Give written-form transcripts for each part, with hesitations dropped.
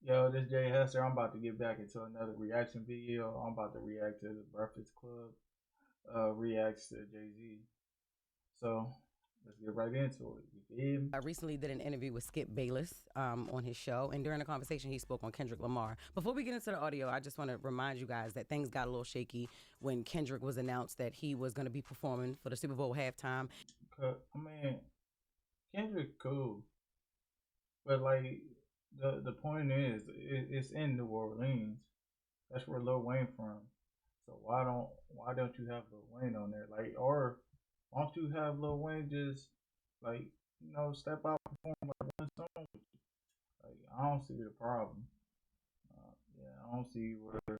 Yo, this Jay Hester. I'm about to get back into another reaction video. I'm about to react to the Breakfast Club reacts to Jay Z. So let's get right into it. You feel me? I recently did an interview with Skip Bayless on his show, and during the conversation, he spoke on Kendrick Lamar. Before we get into the audio, I just want to remind you guys that things got a little shaky when Kendrick was announced that he was going to be performing for the Super Bowl halftime. I mean, Kendrick cool, but like the point is, it's in New Orleans. That's where Lil Wayne from. So why don't you have Lil Wayne on there? Like, or why don't you have Lil Wayne just like step out and perform like one song with you? Like, I don't see the problem. Yeah, I don't see where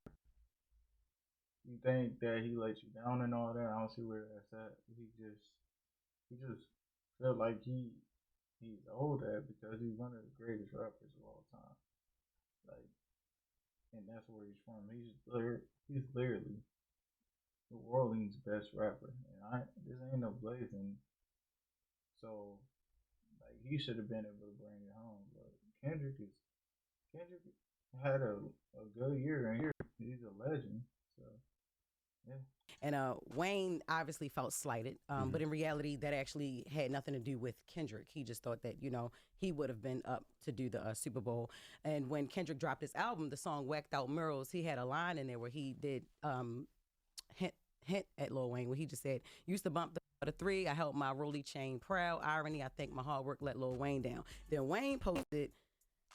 you think that he let you down and all that. I don't see where that's at. He just feel like he's old at because he's one of the greatest rappers of all time. Like, and that's where he's from. He's literally New Orleans' best rapper, and this ain't no blazing. So like he should have been able to bring it home. But Kendrick had a good year, and here he's a legend. So yeah. And Wayne obviously felt slighted, but in reality, that actually had nothing to do with Kendrick. He just thought that, he would have been up to do the Super Bowl. And when Kendrick dropped his album, the song Whacked Out Murals, he had a line in there where he did hint at Lil Wayne, where he just said, used to bump the three, I held my rolly chain proud. Irony, I think my hard work let Lil Wayne down. Then Wayne posted,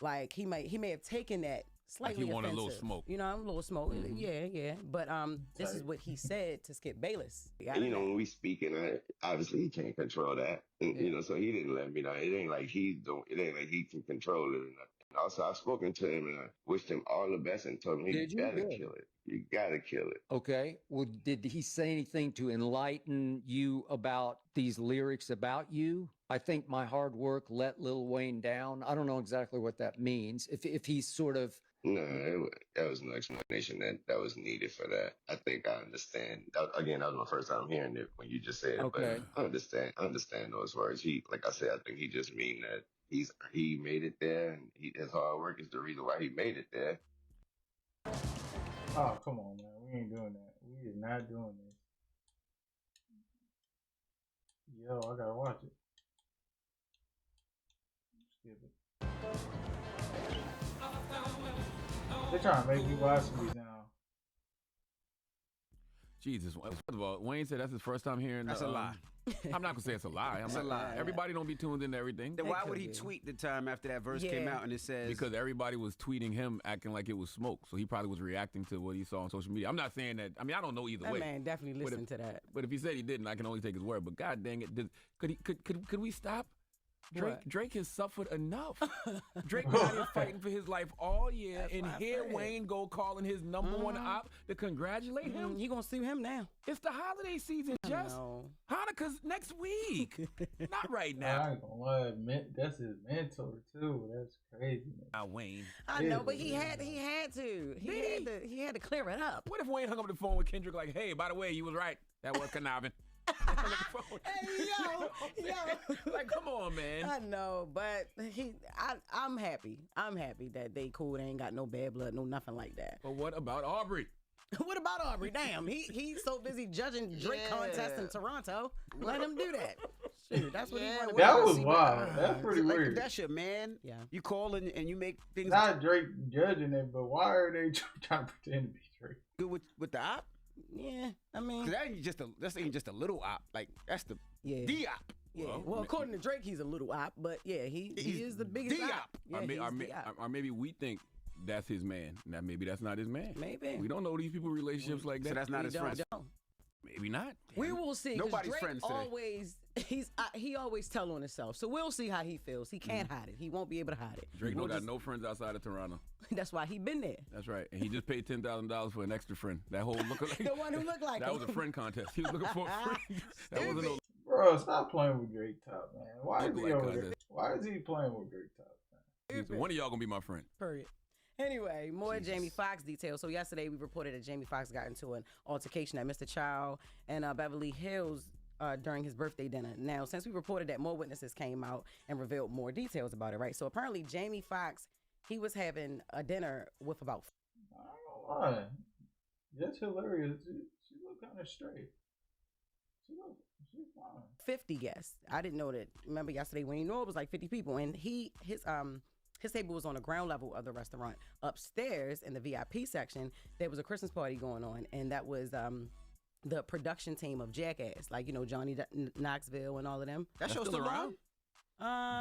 like, he may have taken that slightly like he wanted offensive. a little smoke. A little smoke. Yeah. But this is what he said to Skip Bayless. And, when we speaking, obviously he can't control that. And, so he didn't let me know. It ain't like it ain't like he can control it or nothing. Also, I've spoken to him and I wished him all the best and told him he gotta kill it. You gotta kill it. Okay. Well, did he say anything to enlighten you about these lyrics about you? I think my hard work let Lil Wayne down. I don't know exactly what that means. If he's sort of No, that was no explanation that was needed for that. I think I understand. Again, that was my first time hearing it when you just said it. Okay. But I understand those words. Like I said, I think he just mean that he made it there, and his hard work is the reason why he made it there. Oh, come on, man. We ain't doing that. We is not doing this. Yo, I gotta watch it. Skip it. They're trying to make me watch these now. Jesus. First of all, Wayne said that's his first time hearing. That's a lie. I'm not gonna say it's a lie. It's a lie. Everybody don't be tuned into everything. Then why would he tweet the time after that verse came out and it says? Because everybody was tweeting him acting like it was smoke, so he probably was reacting to what he saw on social media. I'm not saying that. I mean, I don't know either way. That man definitely listened to that. But if he said he didn't, I can only take his word. But God dang it, could we stop? Drake has suffered enough. Drake been out here fighting for his life all year, and here Wayne go calling his number one op to congratulate him. You gonna sue him now? It's the holiday season, Jess. Hanukkah's next week, not right now. I ain't gonna lie, that's his mentor too. That's crazy. Man. Wayne. I know, but he had to. He had to clear it up. What if Wayne hung up the phone with Kendrick like, "Hey, by the way, you was right. That was conniving." Hey, yo. Like, come on, man. I know, but I'm happy. I'm happy that they cool. They ain't got no bad blood, no nothing like that. But what about Aubrey? What about Aubrey? Damn, he's so busy judging Drake contests in Toronto. Let him do that. Shoot, that's what he wanted. That was wild. That's pretty weird. That's your man. Yeah. You call and you make things. Not Drake judging it, but why are they trying to pretend to be Drake? Good with the op. Yeah, I mean, that ain't just a little op. Like that's the op. Yeah. Well, according to Drake, he's a little op, but yeah, he is the biggest op. Yeah, or maybe we think that's his man. Now maybe that's not his man. Maybe we don't know these people relationships like that. So that's not his friend. Maybe not. We will see. Nobody's Drake friends today. He always tell on himself. So we'll see how he feels. He can't hide it. He won't be able to hide it. Drake got no friends outside of Toronto. That's why he been there. That's right. And he just paid $10,000 for an extra friend. That whole lookalike. The one who looked like that him. was a friend contest. He was looking for a friend. That wasn't no. Bro, stop playing with Drake Top, man. Why is he over there? Why is he playing with Drake Top, man? One of y'all gonna be my friend. Period. Anyway, more Jamie Foxx details. So yesterday we reported that Jamie Foxx got into an altercation at Mr. Child and Beverly Hills during his birthday dinner. Now, since we reported that, more witnesses came out and revealed more details about it, right? So apparently Jamie Foxx he was having a dinner with about. I ain't gonna lie. That's hilarious. She looked kind of straight. She's fine. 50 guests. I didn't know that. Remember yesterday when you know it was like 50 people, and his table was on the ground level of the restaurant. Upstairs in the VIP section, there was a Christmas party going on, and that was the production team of Jackass, like Johnny Knoxville and all of them. That show's still around.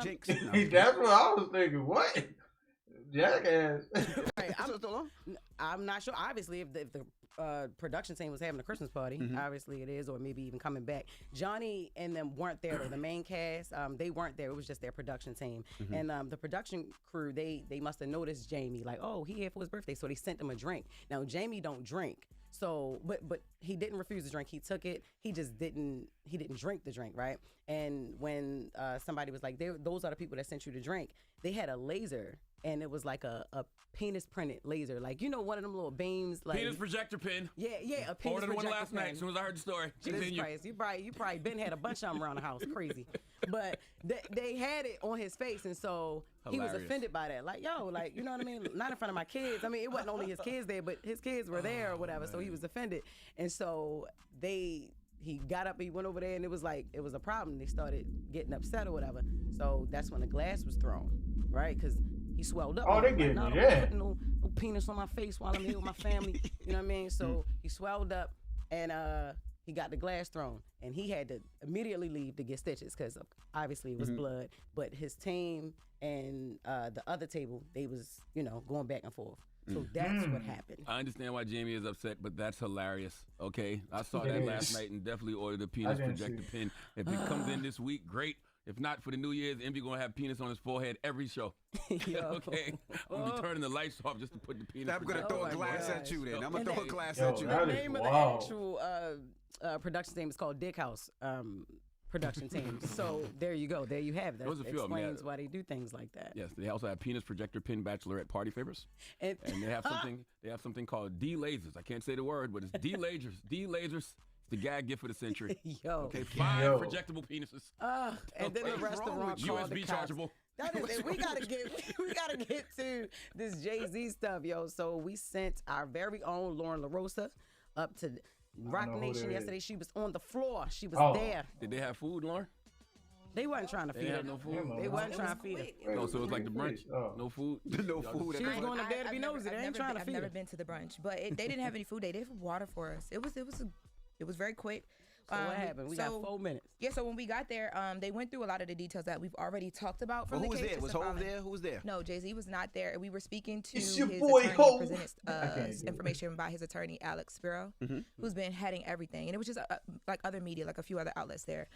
Jinx. That's what I was thinking. What? Jackass. Right, I'm not sure. Obviously, if the production team was having a Christmas party, obviously it is, or maybe even coming back. Johnny and them weren't there, or the main cast, they weren't there. It was just their production team. And the production crew, they must have noticed Jamie, like, oh, he here for his birthday, so they sent him a drink. Now, Jamie don't drink. So, but he didn't refuse the drink. He took it. He just didn't drink the drink, right? And when somebody was like, those are the people that sent you the drink, they had a laser, and it was like a penis printed laser, like one of them little beams, like Penis projector pin. Yeah, a penis Ordered one projector last night. pin. As soon as I heard the story, Jesus Christ, you probably been had a bunch of them around the house, crazy. But they had it on his face, and so he was offended by that. Like, yo, like, you know what I mean? Not in front of my kids. I mean, it wasn't only his kids there, but his kids were there or whatever. So he was offended, and so he got up, he went over there, and it was a problem. They started getting upset or whatever. So that's when the glass was thrown, right? Because he swelled up. Oh, they getting like, yeah. Putting no penis on my face while I'm here with my family. You know what I mean? So he swelled up, and he got the glass thrown, and he had to immediately leave to get stitches because obviously it was blood. But his team and the other table, they was going back and forth. So that's what happened. I understand why Jamie is upset, but that's hilarious. Okay, I saw that last night and definitely ordered a penis projector pin. If it comes in this week, great. If not, for the New Year's, Envy gonna have penis on his forehead every show. Okay, I'm gonna be turning the lights off just to put the penis. I'm gonna throw a glass at you. Then I'm gonna throw a glass at you. The name of the actual production team is called Dick House production team. So there you go. There you have it. That explains why they do things like that. Yes, they also have penis projector pin bachelorette party favors, and they have something. They have something called D lasers. I can't say the word, but it's D lasers. D lasers. The gag gift for the century. Yo. Okay, 5 projectable penises. And then the restaurant called USB chargeable. That is it. We gotta get to this Jay-Z stuff, yo. So we sent our very own Lauren LaRosa up to Rock Nation yesterday. She was on the floor. She was there. Did they have food, Lauren? They wasn't trying to feed her. No food. They wasn't trying to feed her. No, so it was like the brunch. No food. No food. She was going up there to be nosy. They ain't trying to feed her. I've never been to the brunch, but they didn't have any food. They did have water for us. It was very quick. So what happened? We got 4 minutes. Yeah, so when we got there, they went through a lot of the details that we've already talked about from who the was case. there? Was Hov there? Who was there? No, Jay-Z was not there. We were speaking to It's his your boy, attorney, Hov. presented information by his attorney, Alex Spiro, who's been heading everything. And it was just like other media, like a few other outlets there.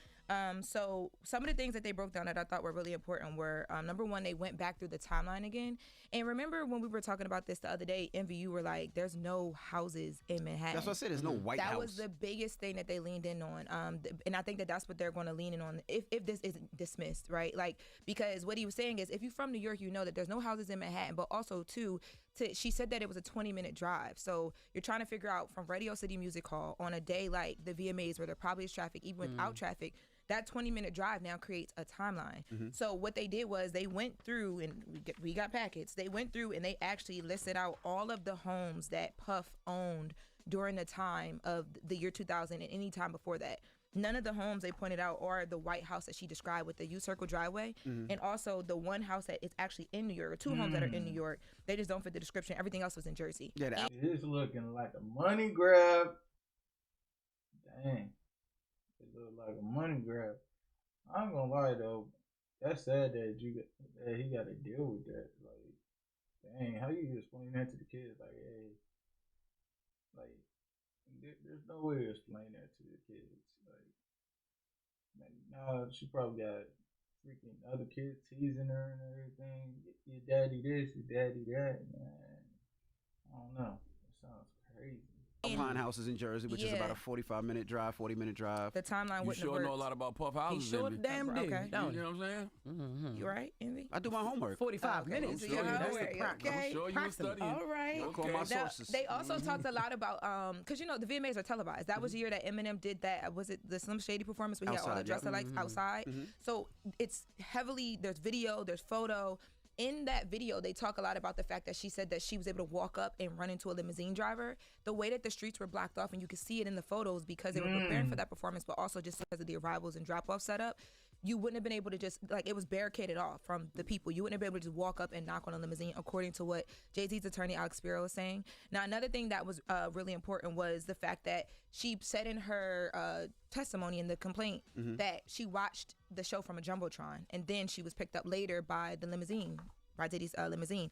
So some of the things that they broke down that I thought were really important were, number one, they went back through the timeline again. And remember when we were talking about this the other day, Envy, you were like, there's no houses in Manhattan. That's what I said. There's no white house. That was the biggest thing that they leaned in on. And I think that that's what they're going to lean in on if this isn't dismissed, right? Like, because what he was saying is if you're from New York, you know that there's no houses in Manhattan, but also too, she said that it was a 20-minute drive. So you're trying to figure out from Radio City Music Hall on a day like the VMAs where there probably is traffic, even without traffic, that 20-minute drive now creates a timeline. So what they did was they went through, and we got packets. They went through and they actually listed out all of the homes that Puff owned during the time of the year 2000 and any time before that. None of the homes they pointed out are the white house that she described with the U-circle driveway, and also the one house that is actually in New York, or 2 homes that are in New York. They just don't fit the description. Everything else was in Jersey. Yeah, it's looking like a money grab. Dang. It looked like a money grab. I ain't gonna lie though, that's sad that he got to deal with that. Like, dang, how you explain that to the kids? Like, hey, like, there's no way to explain that to the kids. Like, nah, she probably got freaking other kids teasing her and everything. Your daddy this, your daddy that, man. I don't know. That sounds crazy. Pine houses in Jersey, which is about a 45-minute drive, 40-minute drive. The timeline wouldn't You sure have know a worked. lot about Puff houses. He sure damn do. Okay. You know what I'm saying? You right, Envy? I do my homework. 45 minutes. So sure you're you- that's that's the the practice. I'm sure you were studying. All right. Call my Now, sources. they also talked a lot about because the VMAs are televised. That was the year that Eminem did that. Was it the Slim Shady performance where he had all the Outside, dresser lights outside? So it's heavily there's video, there's photo. in that video, they talk a lot about the fact that she said that she was able to walk up and run into a limousine driver. The way that the streets were blocked off, and you could see it in the photos because they were preparing for that performance, but also just because of the arrivals and drop-off setup, you wouldn't have been able to just, like, it was barricaded off from the people. You wouldn't have been able to just walk up and knock on a limousine, according to what Jay-Z's attorney, Alex Spiro, was saying. Now, another thing that was really important was the fact that she said in her testimony in the complaint that she watched the show from a Jumbotron, and then she was picked up later by the limousine, by Diddy's limousine.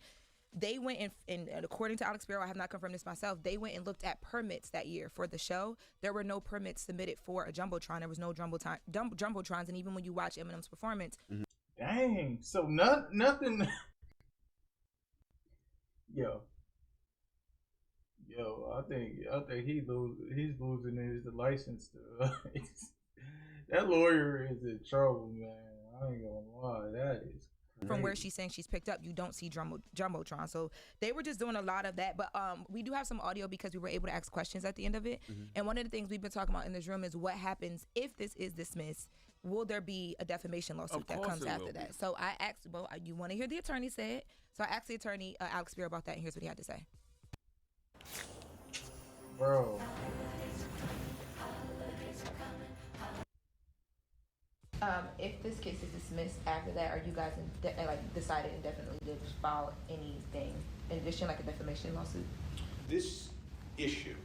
They went and according to Alex Spiro, I have not confirmed this myself, they went and looked at permits that year for the show. There were no permits submitted for a Jumbotron. There was no Jumbotrons, and even when you watch Eminem's performance. Dang. So nothing. Yo, I think he's losing his license to. That lawyer is in trouble, man. I ain't gonna lie. That is. From where she's saying she's picked up, you don't see Jumbotron. So they were just doing a lot of that. But we do have some audio because we were able to ask questions at the end of it. And one of the things we've been talking about in this room is what happens if this is dismissed. Will there be a defamation lawsuit that comes after that? So I asked, well, you want to hear the attorney say it? So I asked the attorney, Alex Spiro, about that, and here's what he had to say. Bro. If this case is dismissed after that, are you guys decided indefinitely to file anything in addition, like a defamation lawsuit? This issue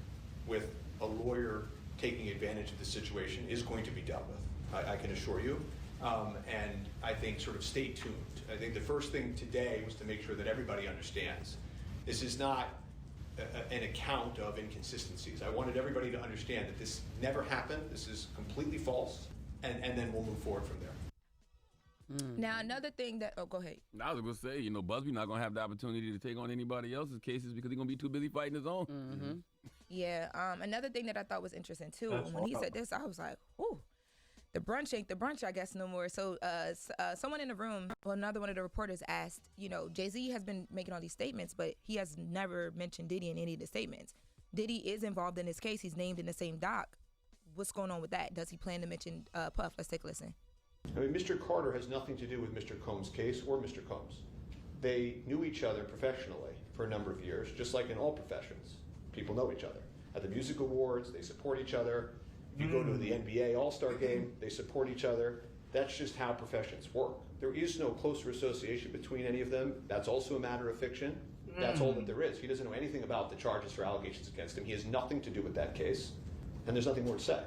with a lawyer taking advantage of the situation is going to be dealt with, I can assure you. And I think sort of stay tuned. I think the first thing today was to make sure that everybody understands this is not an account of inconsistencies. I wanted everybody to understand that this never happened. This is completely false. And then we'll move forward from there. Now, another thing that... Oh, go ahead. I was going to say, Busby not going to have the opportunity to take on anybody else's cases because he's going to be too busy fighting his own. Yeah. Another thing that I thought was interesting, too, when he said this, I was like, ooh, the brunch ain't the brunch, I guess, no more. So someone in the room, another one of the reporters asked, Jay-Z has been making all these statements, but he has never mentioned Diddy in any of the statements. Diddy is involved in this case. He's named in the same doc. What's going on with that? Does he plan to mention Puff? Let's take a listen. I mean, Mr. Carter has nothing to do with Mr. Combs' case or Mr. Combs. They knew each other professionally for a number of years, just like in all professions. People know each other. At the music awards, they support each other. If you go to the NBA All-Star game, they support each other. That's just how professions work. There is no closer association between any of them. That's also a matter of fiction. That's all that there is. He doesn't know anything about the charges or allegations against him. He has nothing to do with that case. And there's nothing more to say.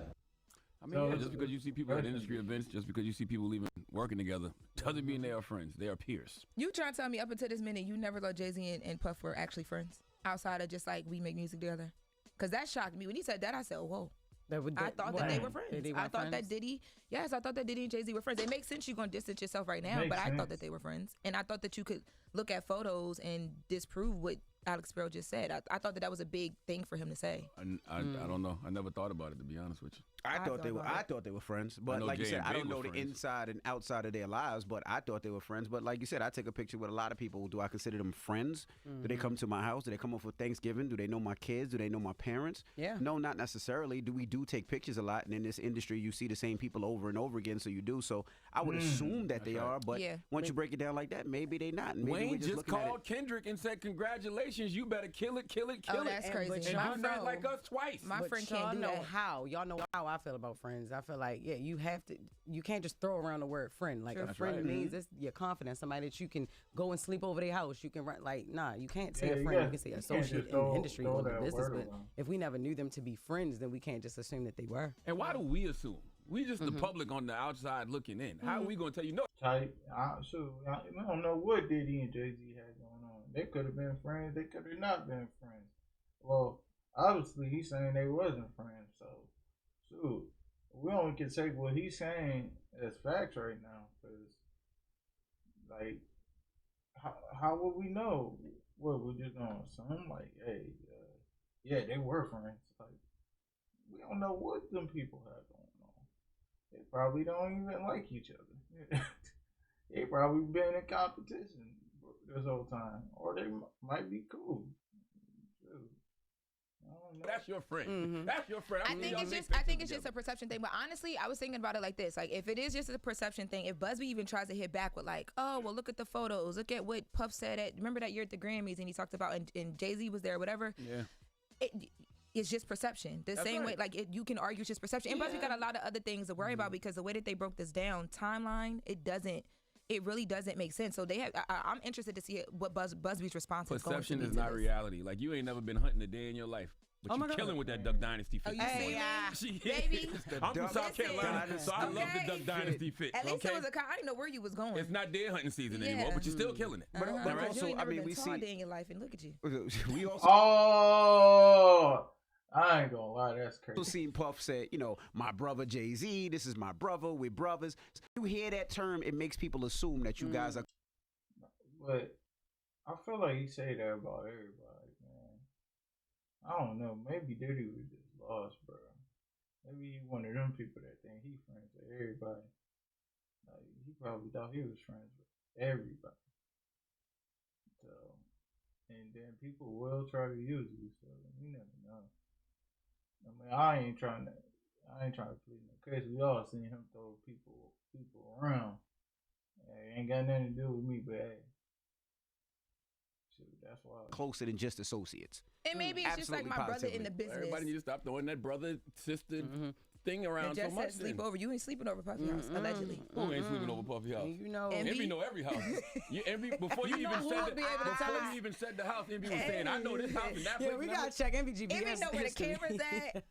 I mean, just because you see people at industry events, just because you see people even working together, doesn't mean they are friends. They are peers. You trying to tell me up until this minute, you never thought Jay-Z and Puff were actually friends? Outside of just like we make music together? Because that shocked me. When he said that, I said, whoa. I thought that they were friends. I thought that Diddy and Jay-Z were friends. It makes sense you're going to distance yourself right now, but I thought that they were friends. And I thought that you could look at photos and disprove what Alex Spiro just said. I thought that was a big thing for him to say. I don't know. I never thought about it, to be honest with you. I thought they were friends, but like you said, I don't know the inside and outside of their lives, but I thought they were friends. But like you said, I take a picture with a lot of people. Do I consider them friends? Do they come to my house? Do they come up for Thanksgiving? Do they know my kids? Do they know my parents? Yeah. No, not necessarily. We do take pictures a lot, and in this industry, you see the same people over and over again, so you do. So I would assume that they are, but once you break it down like that, maybe they not. Maybe Wayne just called Kendrick and said, "Congratulations, you better kill it, kill it, kill it." That's crazy. And do not like us twice. My friend y'all can't do know that. how. Y'all know how I feel about friends. I feel like, you have to. You can't just throw around the word friend. Like a friend means it's your confidence. Somebody that you can go and sleep over their house. You can run. Like, nah, you can't say a friend. You can say associate in the industry or the business. But if we never knew them to be friends, then we can't just assume that they were. And why do we assume? We just the public on the outside looking in. How are we going to tell you no? I don't know what Diddy and Jay-Z had going on. They could have been friends. They could have not been friends. Well, obviously he's saying they wasn't friends. So, shoot, we only can take what he's saying as facts right now. Because, like, how would we know? What, we're just going to assume? Like, hey, yeah, they were friends. Like, we don't know what them people have going on. They probably don't even like each other. They probably been in competition this whole time. Or they might be cool. I don't That's your friend. That's your friend. I think it's just a perception thing. But honestly, I was thinking about it like this: like, if it is just a perception thing, if Busby even tries to hit back with like, oh, well, look at the photos, look at what Puff said at, remember that year at the Grammys, and he talked about, and Jay-Z was there, whatever. Yeah. It's just perception. The same way, like, you can argue it's just perception. And Busby got a lot of other things to worry about, because the way that they broke this down, timeline, it really doesn't make sense. So they have. I'm interested to see what Busby's response is. Perception is not reality. Like, you ain't never been hunting a day in your life. But you're killing with that Duck Dynasty fit. Baby. I'm from South Carolina, so I love the Duck Dynasty fit. At least it was I didn't know where you was going. It's not deer hunting season anymore, but you're still killing it. But also, I mean, we see day in your life, and look at you. We also. Oh. I ain't gonna lie, that's crazy. Also seen Puff say, my brother Jay-Z, this is my brother, we're brothers. You hear that term, it makes people assume that you guys are. But I feel like he say that about everybody, man. I don't know, maybe Diddy was just lost, bro. Maybe he one of them people that think he friends with everybody. Like, he probably thought he was friends with everybody. So, and then people will try to use you, so you never know. I mean, I ain't trying to plead no case. We all seen him throw people around. It ain't got nothing to do with me, but hey, shoot, that's why. Closer than just associates. And maybe it's just like my brother in the business. Everybody needs to stop throwing that brother sister thing around so much. Sleep over. You ain't sleeping over Puffy house, allegedly. Who ain't sleeping over Puffy house? Envy know every house. Before you even said the house, Envy was saying, I know this house and that place. Yeah, we gotta check Envy GPS. Envy know where the camera's at.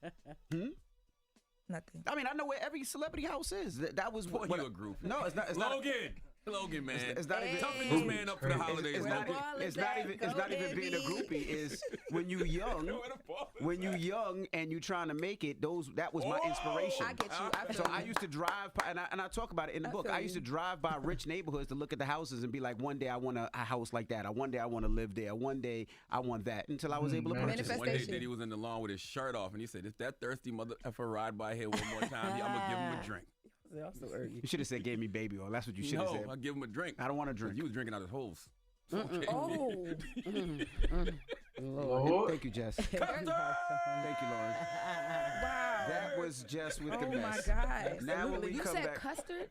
Nothing. I mean, I know where every celebrity house is. That was what you a group. No, it's not. Logan, man. It's not even toughen this man up for the holidays. It's not even being a groupie. Is when you young and you trying to make it. That was my inspiration. I get you. So I used to drive, and I talk about it in the book. I used to drive by rich neighborhoods to look at the houses and be like, one day I want a house like that. One day I want to live there. One day I want that. Until I was able to purchase it. One day Diddy was in the lawn with his shirt off, and he said, "If that thirsty mother effer ride by here one more time, I'm gonna give him a drink." You should have said "gave me baby oil." That's what you should have said. No, I give him a drink. I don't want to drink. You was drinking out his hose. Lord. Thank you, Jess. Thank you, Lauren. Wow. That was Jess with the mess. Oh my God. Now when we you come said back, custard?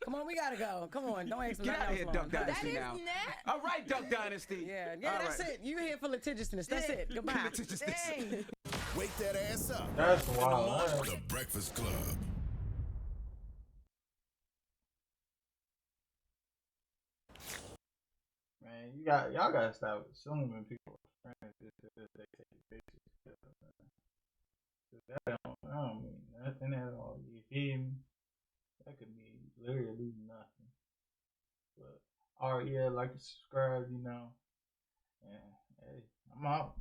Come on, we gotta go. Come on, don't ask me. Get out of here, Duck Dynasty That is now. not. All right, Duck Dynasty. Yeah, that's it. You here for litigiousness. That's it. Goodbye. Litigiousness. Wake that ass up. That's wild. The Breakfast Club. Man, y'all gotta stop assuming people are friends just because they take pictures together, man. That don't mean nothing at all. You hear me? That could mean literally nothing. But alright, yeah, like and subscribe, And hey, I'm out.